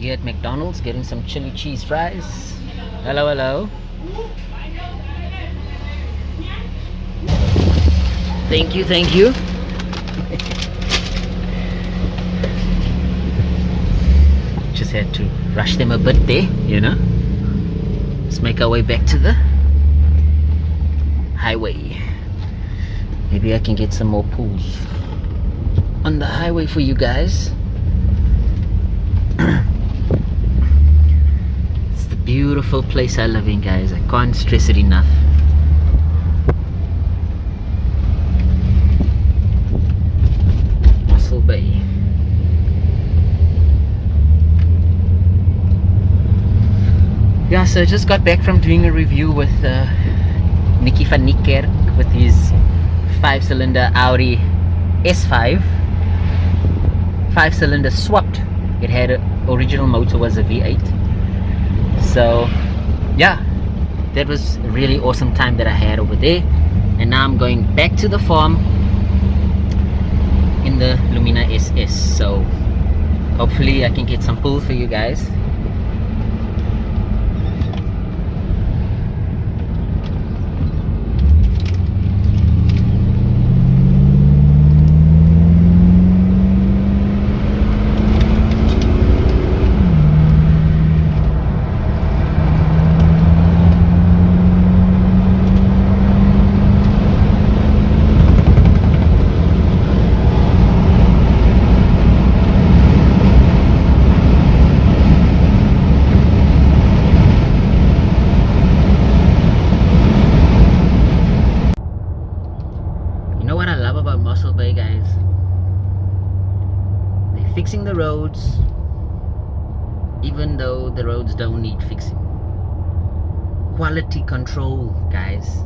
Here at McDonald's getting some chili cheese fries. Hello, hello. Thank you, thank you. Just had to rush them a bit there, you know. Let's make our way back to the highway. Maybe I can get some more pools on the highway for you guys. It's the beautiful place I live in, guys. I can't stress it enough. Mossel Bay. Yeah, so I just got back from doing a review with Nicky van Niekerk with his 5-cylinder Audi S5. 5-cylinder swapped. It had original motor was a V8. So yeah, that was a really awesome time that I had over there. And now I'm going back to the farm in the Lumina SS. So hopefully I can get some pulls for you guys. Mossel Bay, guys, they're fixing the roads even though the roads don't need fixing. Quality control, guys.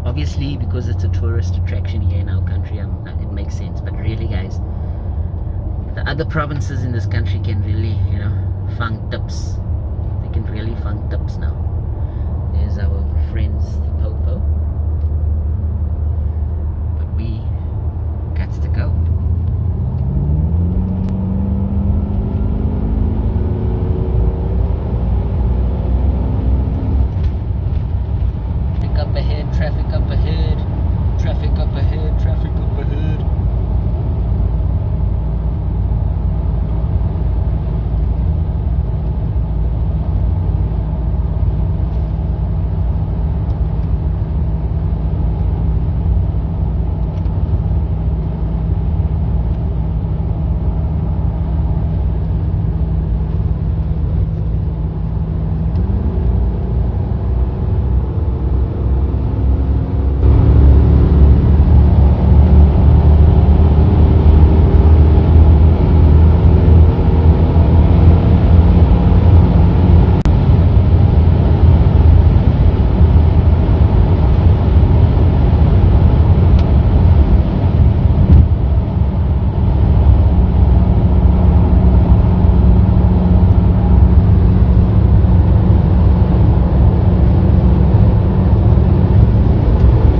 Obviously, because it's a tourist attraction here in our country, it makes sense. But really, guys, the other provinces in this country can really, you know, fang tips. They can really fang tips now. There's our friends, the Popo. But we got to go. Pick up ahead, traffic up ahead, traffic up ahead, traffic up ahead.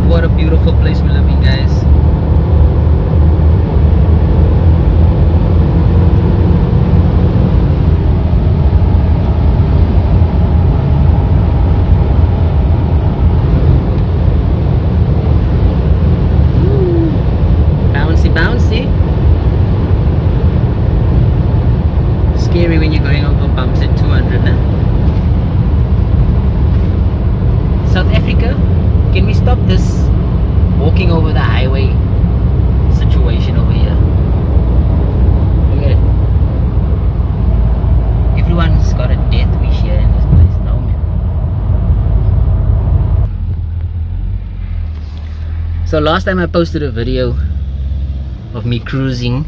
What a beautiful place we live in, guys. Ooh, bouncy, bouncy. Scary when you're going over bumps at 200 now. South Africa, can we stop this walking over the highway situation over here? Look at it. Everyone's got a death wish here in this place. No, man. So last time I posted a video of me cruising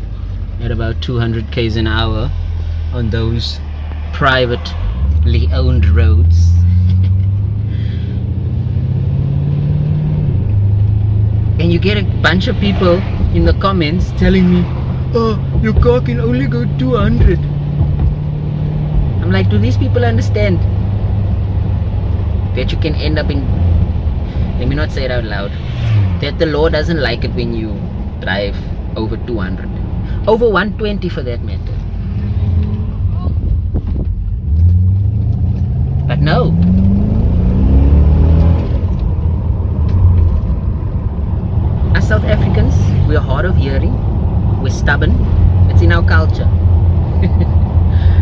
at about 200 k's an hour on those privately owned roads. And you get a bunch of people in the comments telling me, oh, your car can only go 200. I'm like, do these people understand that you can end up in, let me not say it out loud, that the law doesn't like it when you drive over 200, over 120 for that matter. No. As South Africans, we're hard of hearing, we're stubborn, it's in our culture.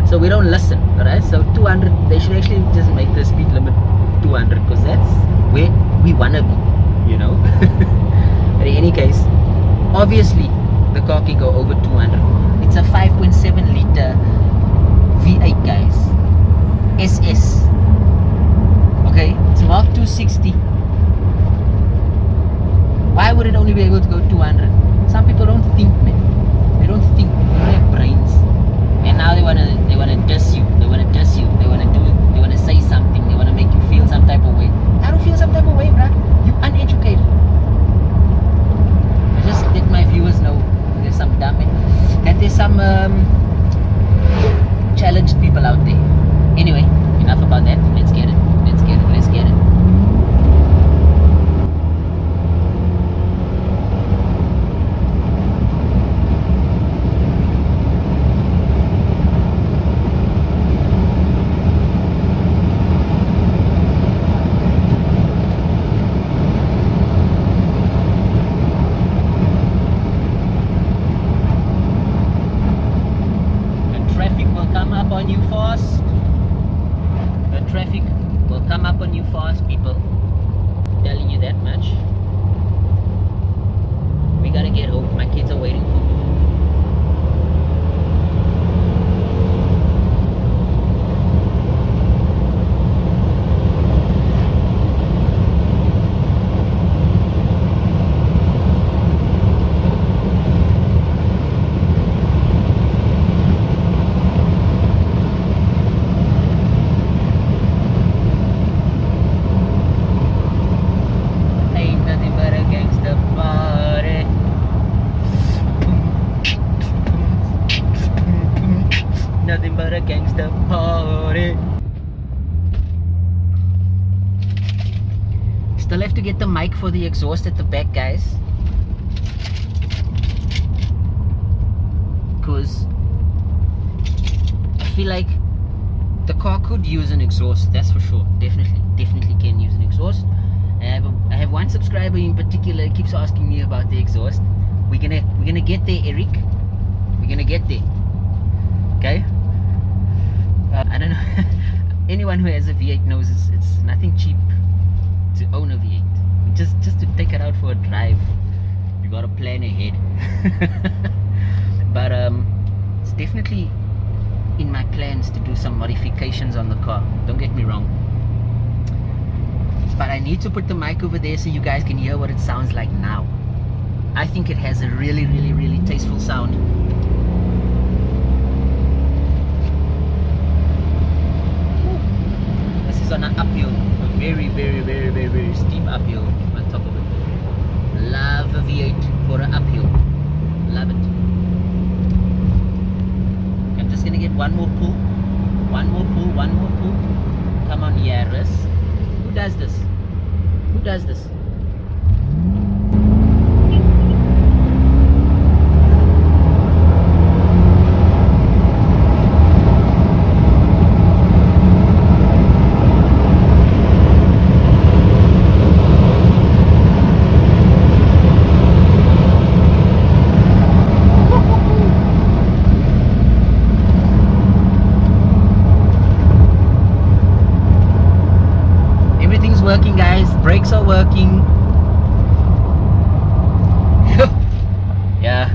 So we don't listen, alright? So 200, they should actually just make the speed limit 200, because that's where we wanna be, you know? But in any case, obviously the car can go over 200. It's a 5.7 liter V8, guys. SS. Okay, it's marked 260. Why would it only be able to go 200? Some people don't think, man. They don't think. They don't have brains. And now they wanna diss you. They wanna diss you. They wanna do. They wanna say something. They wanna make you feel some type of way. I don't feel some type of way, bruh. You uneducated. I just let my viewers know there's some dumb and there's some challenged people out there. Anyway, enough about that. Let's get it. Let's get it. Let's get it. Nothing but a gangster party. Still have to get the mic for the exhaust at the back, guys, because I feel like the car could use an exhaust, that's for sure. Definitely can use an exhaust. I have one subscriber in particular keeps asking me about the exhaust. We're gonna get there, Eric. We're gonna get there. Okay. I don't know. Anyone who has a V8 knows it's nothing cheap to own a V8. Just to take it out for a drive, you gotta plan ahead. But it's definitely in my plans to do some modifications on the car. Don't get me wrong. But I need to put the mic over there so you guys can hear what it sounds like now. I think it has a really tasteful sound. This is on an uphill, a very steep uphill on top of it. Love a V8 for an uphill. Love it. I'm just gonna get one more pull. One more pull. Come on, Yaris. Who does this? Who does this? Working, guys. Brakes are working. Yeah.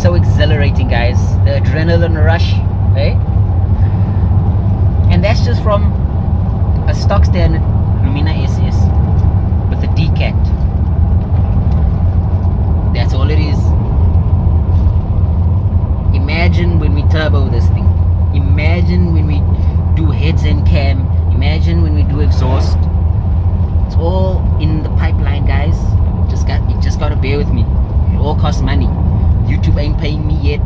So exhilarating, guys. The adrenaline rush, eh? And that's just from a stock standard Lumina SS with a decat. That's all it is. Imagine when we turbo this thing. Imagine when we do heads and cam. Imagine when we do exhaust. It's all in the pipeline, guys. You just gotta bear with me. It all costs money. YouTube ain't paying me yet.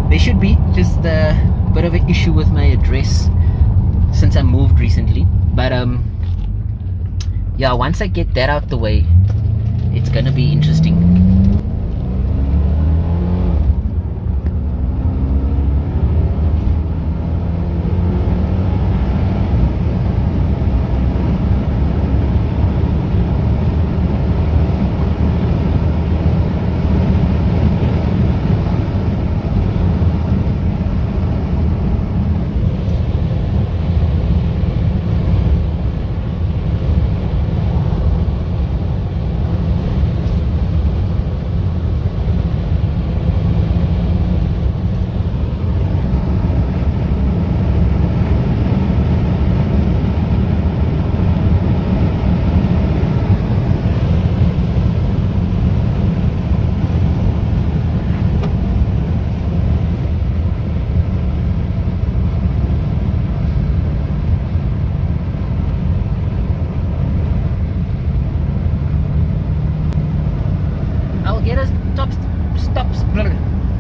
They should be. Just a bit of an issue with my address since I moved recently. But yeah, once I get that out the way, it's gonna be interesting.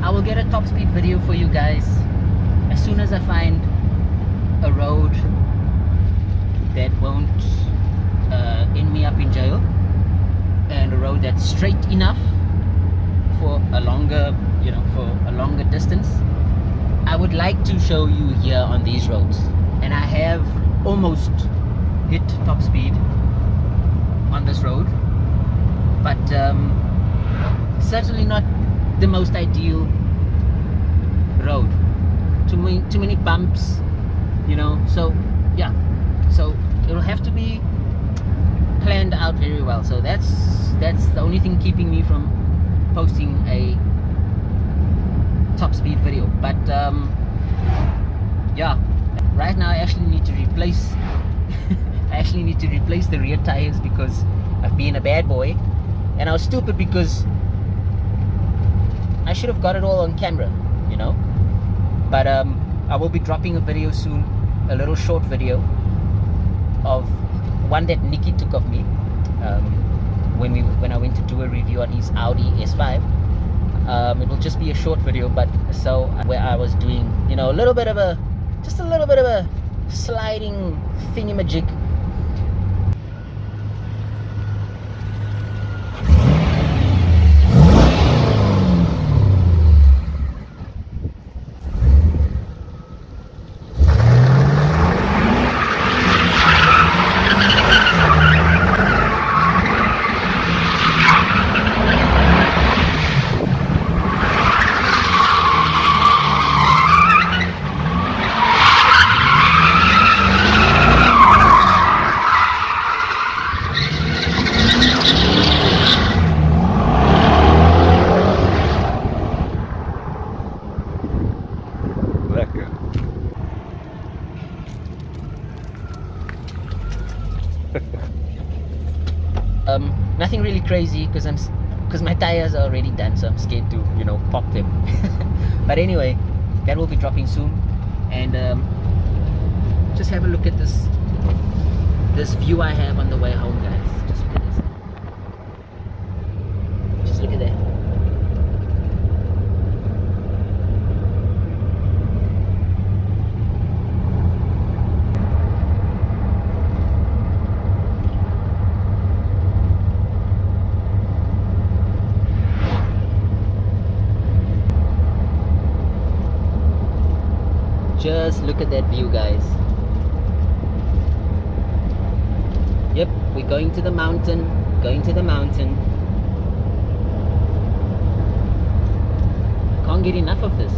I will get a top speed video for you guys as soon as I find a road that won't end me up in jail, and a road that's straight enough for a longer, you know, for a longer distance. I would like to show you here on these roads, and I have almost hit top speed on this road, but certainly not the most ideal road. Too many bumps, you know. So yeah, so it'll have to be planned out very well. So that's the only thing keeping me from posting a top speed video. But yeah, right now I actually need to replace the rear tires because I've been a bad boy, and I was stupid because I should have got it all on camera, you know. But I will be dropping a video soon, a little short video of one that Nikki took of me when I went to do a review on his Audi S5. It will just be a short video, but so where I was doing, you know, just a little bit of a sliding thingamajig. Nothing really crazy because my tires are already done, so I'm scared to, you know, pop them. But anyway, that will be dropping soon, and just have a look at this view I have on the way home, guys. Just look at this. Just look at that. Just look at that view, guys. Yep, we're going to the mountain, Can't get enough of this.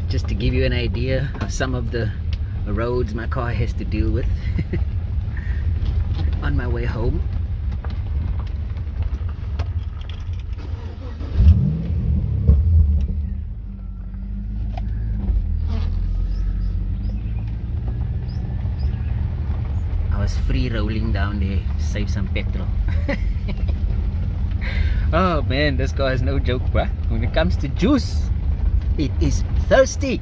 Just to give you an idea of some of the roads my car has to deal with on my way home. I was free rolling down there, save some petrol. Oh man, this car is no joke, bruh. When it comes to juice, it is thirsty.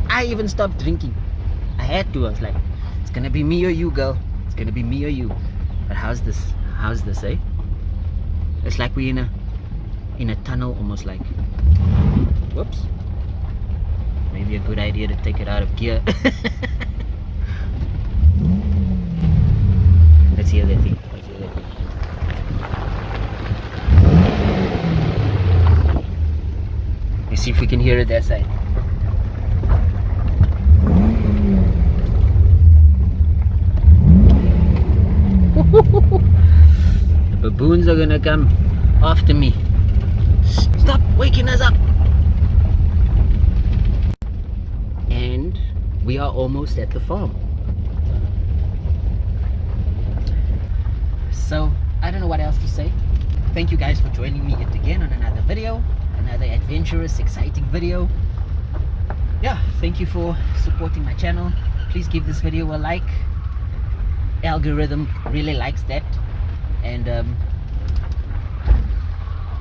I even stopped drinking. I had to. I was like, it's gonna be me or you, girl. It's gonna be me or you. But how's this, eh? It's like we're in a tunnel, almost like. Whoops. Maybe a good idea to take it out of gear. Let's hear that thing. Let's see if we can hear it that side. The baboons are gonna come after me. Stop waking us up. And we are almost at the farm. So I don't know what else to say. Thank you guys for joining me yet again on another video, another adventurous, exciting video. Yeah, thank you for supporting my channel. Please give this video a like. Algorithm really likes that. And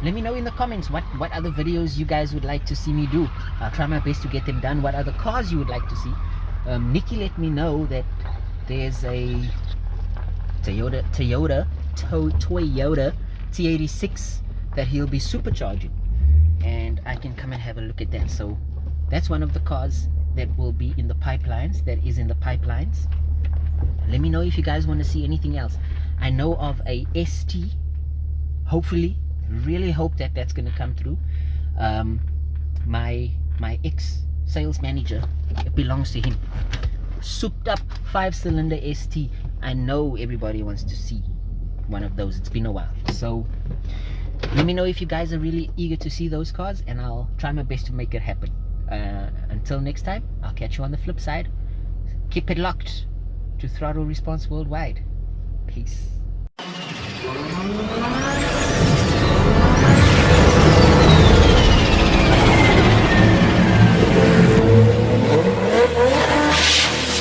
let me know in the comments what other videos you guys would like to see me do. I'll try my best to get them done. What other cars you would like to see. Nikki let me know that there's a Toyota T86 that he'll be supercharging, and I can come and have a look at that. So that's one of the cars that will be in the pipelines, that is in the pipelines. Let me know if you guys want to see anything else. I know of a ST, hopefully, really hope that that's going to come through. My ex sales manager, it belongs to him, souped up 5-cylinder ST. I know everybody wants to see one of those. It's been a while, so let me know if you guys are really eager to see those cars, and I'll try my best to make it happen. Until next time, I'll catch you on the flip side. Keep it locked to Throttle Response Worldwide. Peace.